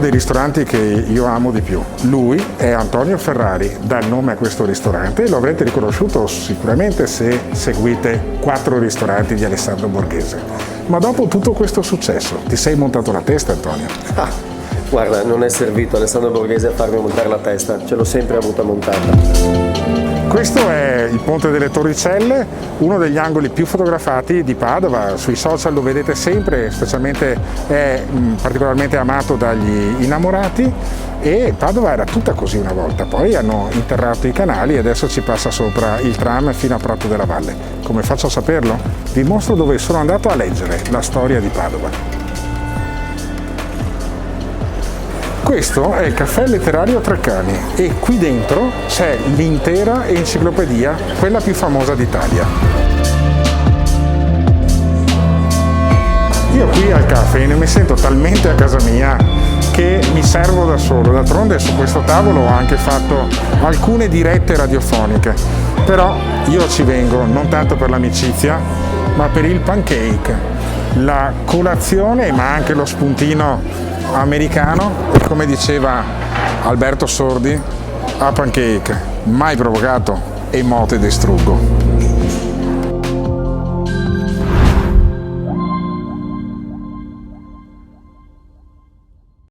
dei ristoranti che io amo di più. Lui è Antonio Ferrari, dà il nome a questo ristorante e lo avrete riconosciuto sicuramente se seguite 4 ristoranti di Alessandro Borghese. Ma dopo tutto questo successo, ti sei montato la testa, Antonio? Guarda, non è servito Alessandro Borghese a farmi montare la testa, ce l'ho sempre avuta montata. Questo è il Ponte delle Torricelle, uno degli angoli più fotografati di Padova. Sui social lo vedete sempre, specialmente è particolarmente amato dagli innamorati, e Padova era tutta così una volta. Poi hanno interrato i canali e adesso ci passa sopra il tram fino a Prato della Valle. Come faccio a saperlo? Vi mostro dove sono andato a leggere la storia di Padova. Questo è il caffè letterario Treccani e qui dentro c'è l'intera enciclopedia, quella più famosa d'Italia. Io qui al caffè mi sento talmente a casa mia che mi servo da solo. D'altronde su questo tavolo ho anche fatto alcune dirette radiofoniche, però io ci vengo non tanto per l'amicizia ma per il pancake, la colazione ma anche lo spuntino americano, e come diceva Alberto Sordi, a pancake mai provocato e mo te distruggo.